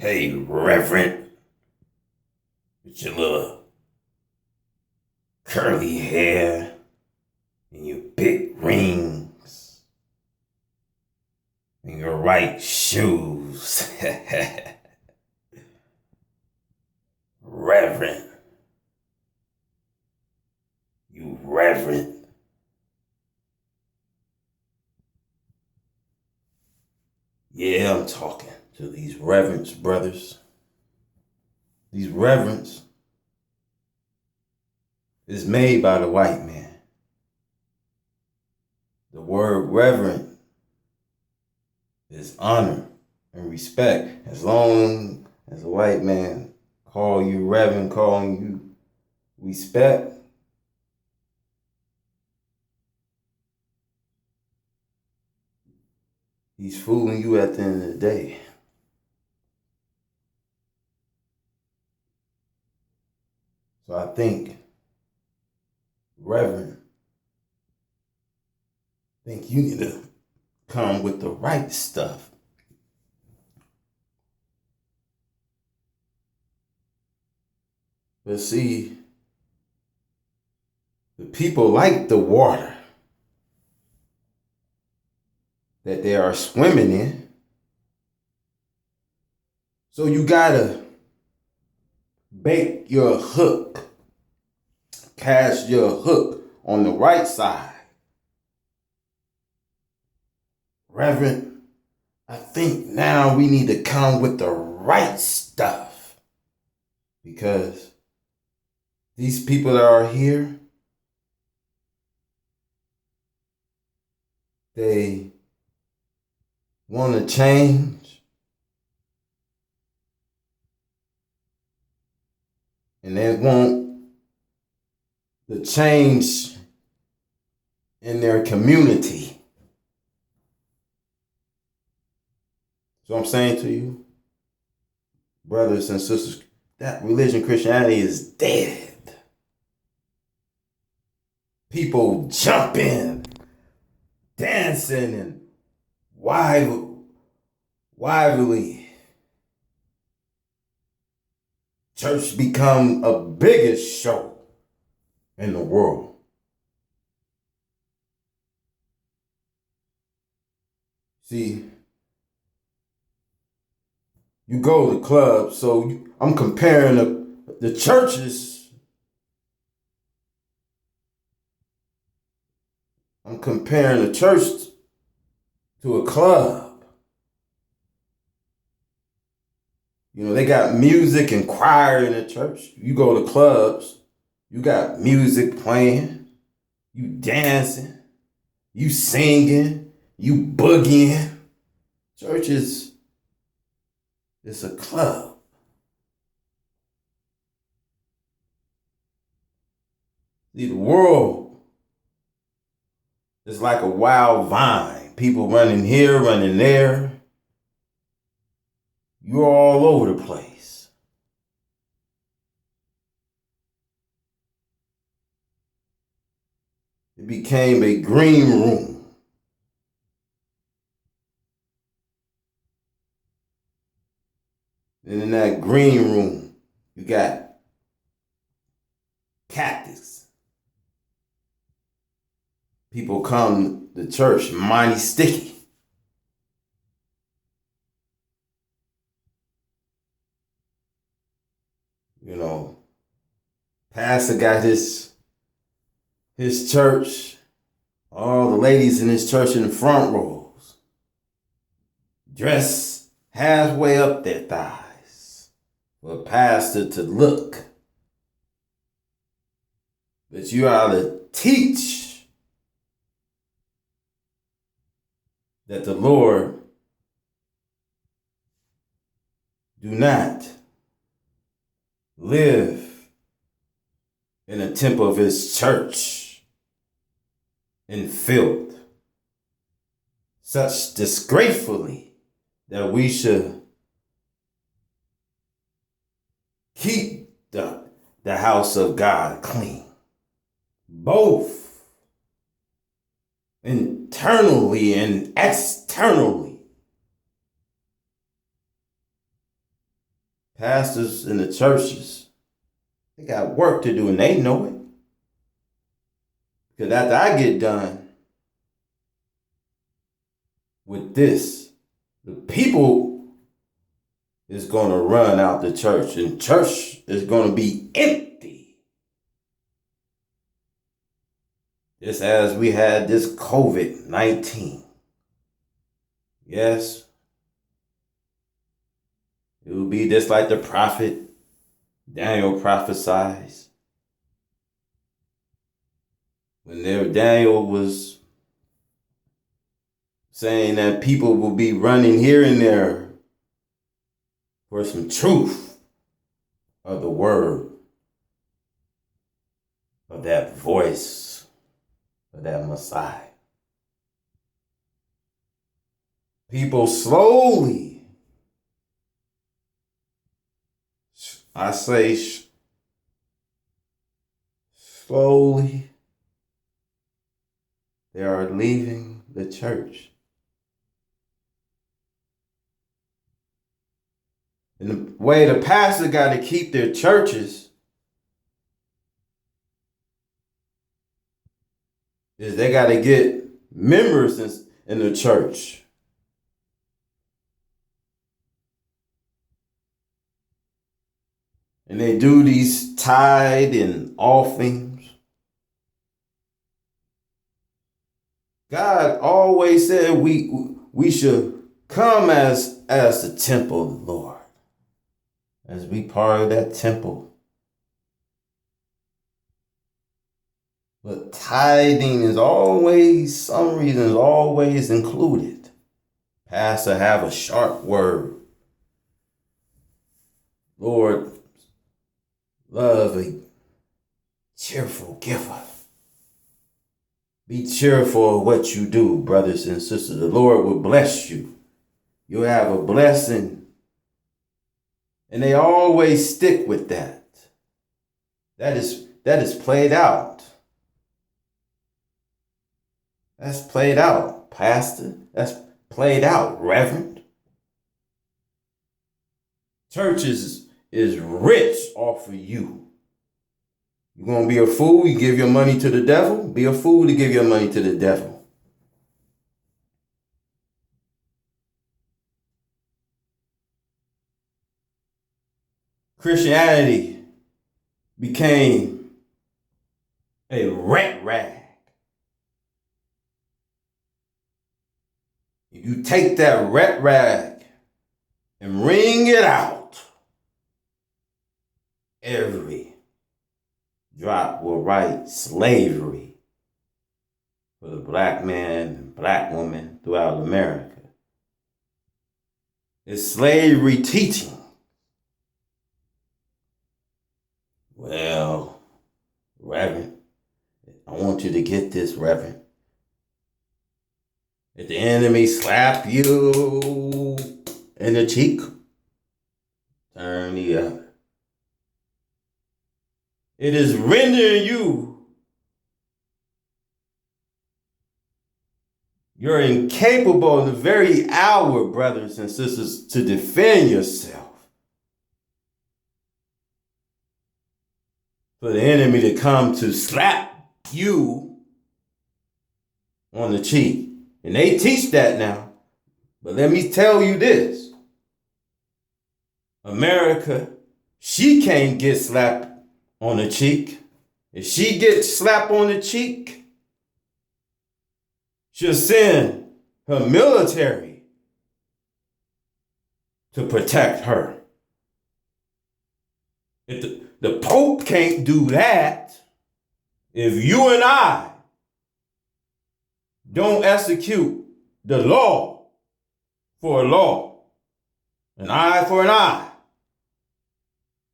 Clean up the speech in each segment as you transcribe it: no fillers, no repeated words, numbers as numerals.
Hey, Reverend, with your little curly hair and your big rings and your right shoes. Reverend, you reverend. Yeah, I'm talking to these reverends, brothers. These reverends is made by the white man. The word reverend is honor and respect. As long as a white man call you reverend, calling you respect, he's fooling you at the end of the day. So I think, Reverend, you need to come with the right stuff. But see, the people like the water that they are swimming in. So you gotta bait your hook, cast your hook on the right side. Reverend, I think now we need to come with the right stuff. Because these people that are here, they want to change. And they want the change in their community. So I'm saying to you, brothers and sisters, that religion, Christianity, is dead. People jumping, dancing, and wildly. Church become a biggest show in the world. See, you go to clubs, so I'm comparing the churches. I'm comparing the church to a club. You know, they got music and choir in the church. You go to clubs, you got music playing, you dancing, you singing, you boogieing. Church is a club. See, the world is like a wild vine. People running here, running there. You're all over the place. It became a green room. And in that green room, you got cactus. People come to church mighty sticky. You know, pastor got his church, all the ladies in his church in the front rows, dressed halfway up their thighs for a pastor to look. But you ought to teach that the Lord do not live in the temple of his church in filth, such disgracefully that we should keep the house of God clean, both internally and externally. Pastors in the churches, they got work to do and they know it. Because after I get done with this, the people is going to run out the church and church is going to be empty. Just as we had this COVID-19. Yes. It will be just like the prophet Daniel prophesies. When Daniel was saying that people will be running here and there for some truth of the word, of that voice, of that Messiah. People slowly, I say slowly, they are leaving the church. And the way the pastor got to keep their churches is they got to get members in the church. And they do these tithe and offerings. God always said we should come as the temple of the Lord, as we part of that temple. But tithing is always, some reasons, always included. Pastor have a sharp word. Lord, love a cheerful giver. Be cheerful of what you do, brothers and sisters. The Lord will bless you. You'll have a blessing. And they always stick with that. That is played out. That's played out, Pastor. That's played out, Reverend. Church is rich off of you. You're going to be a fool, you give your money to the devil? Be a fool to give your money to the devil. Christianity became a rat rag. If you take that rat rag and wring it out, every drop will write slavery for the black man and black woman throughout America. It's slavery teaching. Well, Reverend, I want you to get this, Reverend. If the enemy slap you in the cheek, turn the other. It is rendering you. You're incapable in the very hour, brothers and sisters, to defend yourself. For the enemy to come to slap you on the cheek. And they teach that now. But let me tell you this. America, she can't get slapped on the cheek. If she gets slapped on the cheek, she'll send her military to protect her. If the Pope can't do that, if you and I don't execute the law for a law, an eye for an eye,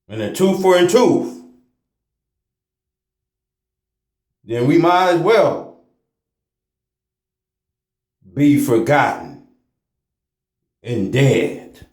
and a tooth for a tooth, then we might as well be forgotten and dead.